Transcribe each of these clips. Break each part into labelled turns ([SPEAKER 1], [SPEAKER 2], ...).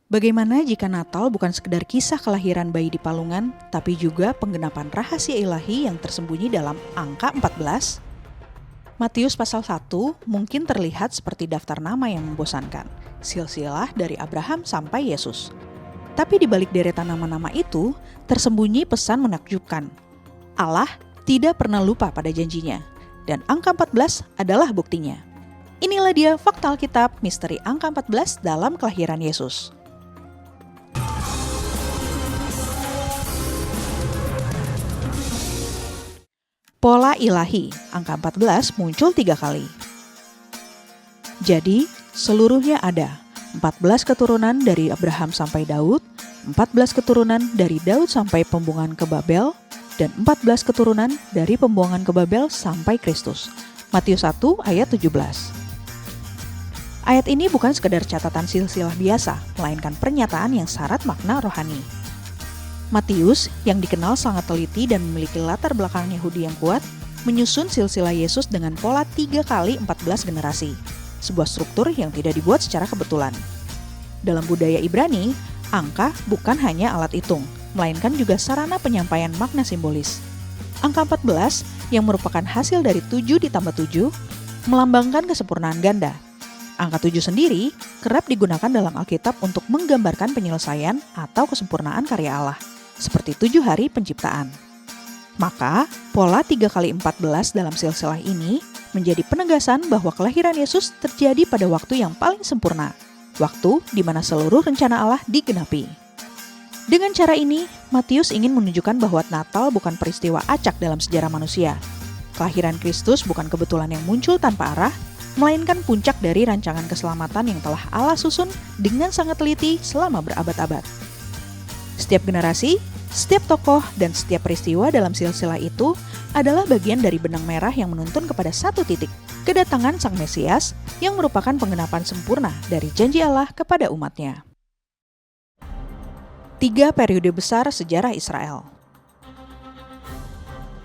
[SPEAKER 1] Bagaimana jika Natal bukan sekedar kisah kelahiran bayi di palungan, tapi juga penggenapan rahasia ilahi yang tersembunyi dalam angka 14? Matius pasal 1 mungkin terlihat seperti daftar nama yang membosankan, silsilah dari Abraham sampai Yesus. Tapi di balik deretan nama-nama itu, tersembunyi pesan menakjubkan. Allah tidak pernah lupa pada janjinya, dan angka 14 adalah buktinya. Inilah dia fakta Alkitab misteri angka 14 dalam kelahiran Yesus. Pola ilahi, angka 14 muncul 3 kali. Jadi, seluruhnya ada 14 keturunan dari Abraham sampai Daud, 14 keturunan dari Daud sampai pembuangan ke Babel, dan 14 keturunan dari pembuangan ke Babel sampai Kristus. Matius 1 ayat 17. Ayat ini bukan sekedar catatan silsilah biasa, melainkan pernyataan yang syarat makna rohani. Matius, yang dikenal sangat teliti dan memiliki latar belakang Yahudi yang kuat, menyusun silsilah Yesus dengan pola 3 kali 14 generasi, sebuah struktur yang tidak dibuat secara kebetulan. Dalam budaya Ibrani, angka bukan hanya alat hitung, melainkan juga sarana penyampaian makna simbolis. Angka 14, yang merupakan hasil dari 7 ditambah 7, melambangkan kesempurnaan ganda. Angka 7 sendiri kerap digunakan dalam Alkitab untuk menggambarkan penyelesaian atau kesempurnaan karya Allah, seperti 7 hari penciptaan. Maka, pola 3 kali 14 dalam silsilah ini menjadi penegasan bahwa kelahiran Yesus terjadi pada waktu yang paling sempurna, waktu di mana seluruh rencana Allah digenapi. Dengan cara ini, Matius ingin menunjukkan bahwa Natal bukan peristiwa acak dalam sejarah manusia. Kelahiran Kristus bukan kebetulan yang muncul tanpa arah, melainkan puncak dari rancangan keselamatan yang telah Allah susun dengan sangat teliti selama berabad-abad. Setiap generasi, setiap tokoh, dan setiap peristiwa dalam silsilah itu adalah bagian dari benang merah yang menuntun kepada satu titik, kedatangan Sang Mesias yang merupakan penggenapan sempurna dari janji Allah kepada umatnya. 3 periode besar sejarah Israel.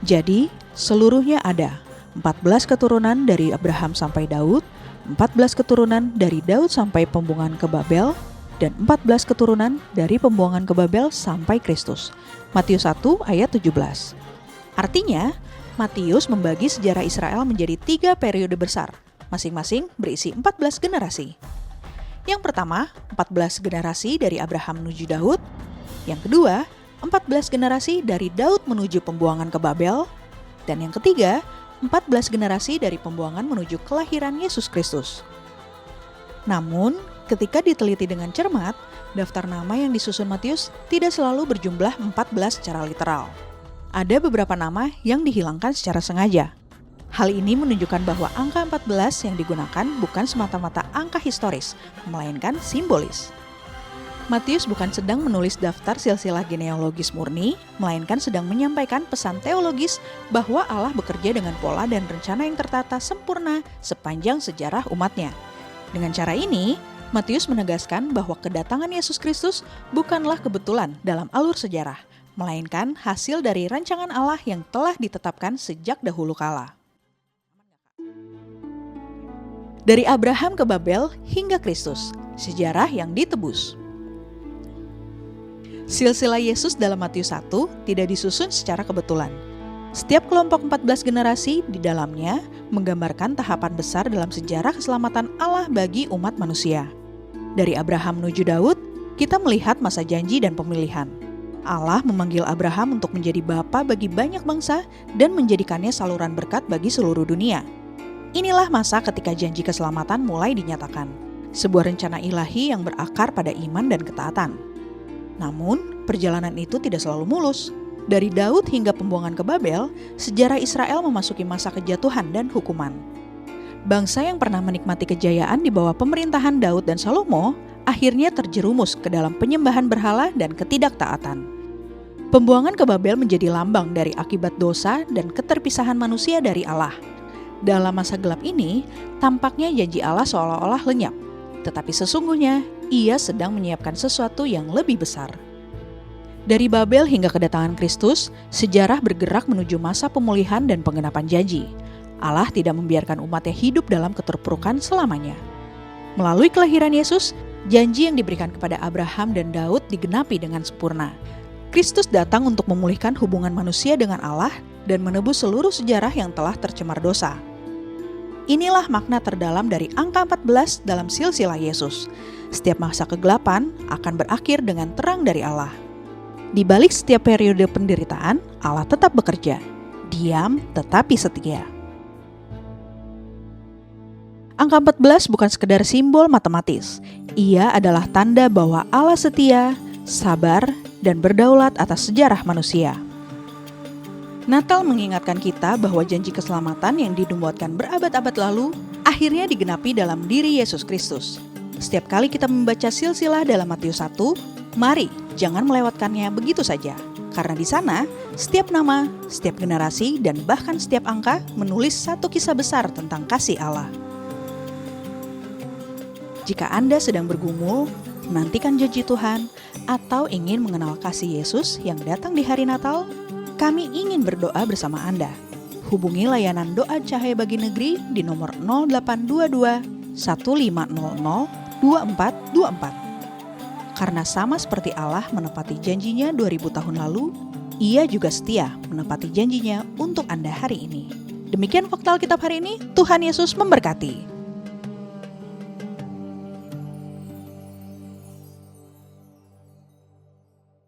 [SPEAKER 1] Jadi, seluruhnya ada 14 keturunan dari Abraham sampai Daud, 14 keturunan dari Daud sampai pembuangan ke Babel, dan 14 keturunan dari pembuangan ke Babel sampai Kristus. Matius 1 ayat 17. Artinya, Matius membagi sejarah Israel menjadi 3 periode besar, masing-masing berisi 14 generasi. Yang pertama, 14 generasi dari Abraham menuju Daud. Yang kedua, 14 generasi dari Daud menuju pembuangan ke Babel. Dan yang ketiga, 14 generasi dari pembuangan menuju kelahiran Yesus Kristus. Namun, ketika diteliti dengan cermat, daftar nama yang disusun Matius tidak selalu berjumlah 14 secara literal. Ada beberapa nama yang dihilangkan secara sengaja. Hal ini menunjukkan bahwa angka 14 yang digunakan bukan semata-mata angka historis, melainkan simbolis. Matius bukan sedang menulis daftar silsilah genealogis murni, melainkan sedang menyampaikan pesan teologis bahwa Allah bekerja dengan pola dan rencana yang tertata sempurna sepanjang sejarah umatnya. Dengan cara ini, Matius menegaskan bahwa kedatangan Yesus Kristus bukanlah kebetulan dalam alur sejarah, melainkan hasil dari rancangan Allah yang telah ditetapkan sejak dahulu kala. Dari Abraham ke Babel hingga Kristus, sejarah yang ditebus. Silsilah Yesus dalam Matius 1 tidak disusun secara kebetulan. Setiap kelompok 14 generasi di dalamnya menggambarkan tahapan besar dalam sejarah keselamatan Allah bagi umat manusia. Dari Abraham menuju Daud, kita melihat masa janji dan pemilihan. Allah memanggil Abraham untuk menjadi bapa bagi banyak bangsa dan menjadikannya saluran berkat bagi seluruh dunia. Inilah masa ketika janji keselamatan mulai dinyatakan, sebuah rencana ilahi yang berakar pada iman dan ketaatan. Namun, perjalanan itu tidak selalu mulus. Dari Daud hingga pembuangan ke Babel, sejarah Israel memasuki masa kejatuhan dan hukuman. Bangsa yang pernah menikmati kejayaan di bawah pemerintahan Daud dan Salomo akhirnya terjerumus ke dalam penyembahan berhala dan ketidaktaatan. Pembuangan ke Babel menjadi lambang dari akibat dosa dan keterpisahan manusia dari Allah. Dalam masa gelap ini, tampaknya janji Allah seolah-olah lenyap, tetapi sesungguhnya Ia sedang menyiapkan sesuatu yang lebih besar. Dari Babel hingga kedatangan Kristus, sejarah bergerak menuju masa pemulihan dan penggenapan janji. Allah tidak membiarkan umatnya hidup dalam keterpurukan selamanya. Melalui kelahiran Yesus, Janji yang diberikan kepada Abraham dan Daud digenapi dengan sempurna. Kristus datang untuk memulihkan hubungan manusia dengan Allah dan menebus seluruh sejarah yang telah tercemar dosa. Inilah makna terdalam dari angka 14 dalam silsilah Yesus. Setiap masa kegelapan akan berakhir dengan terang dari Allah. Di balik setiap periode penderitaan, Allah tetap bekerja, diam tetapi setia. Angka 14 bukan sekedar simbol matematis. Ia adalah tanda bahwa Allah setia, sabar, dan berdaulat atas sejarah manusia. Natal mengingatkan kita bahwa janji keselamatan yang dinubuatkan berabad-abad lalu akhirnya digenapi dalam diri Yesus Kristus. Setiap kali kita membaca silsilah dalam Matius 1, mari jangan melewatkannya begitu saja. Karena di sana, setiap nama, setiap generasi, dan bahkan setiap angka menulis satu kisah besar tentang kasih Allah. Jika Anda sedang bergumul, menantikan janji Tuhan, atau ingin mengenal kasih Yesus yang datang di hari Natal, kami ingin berdoa bersama Anda. Hubungi layanan Doa Cahaya Bagi Negeri di nomor 0822 1500 2424. Karena sama seperti Allah menepati janjinya 2000 tahun lalu, Ia juga setia menepati janjinya untuk Anda hari ini. Demikian Fakta Alkitab hari ini, Tuhan Yesus memberkati.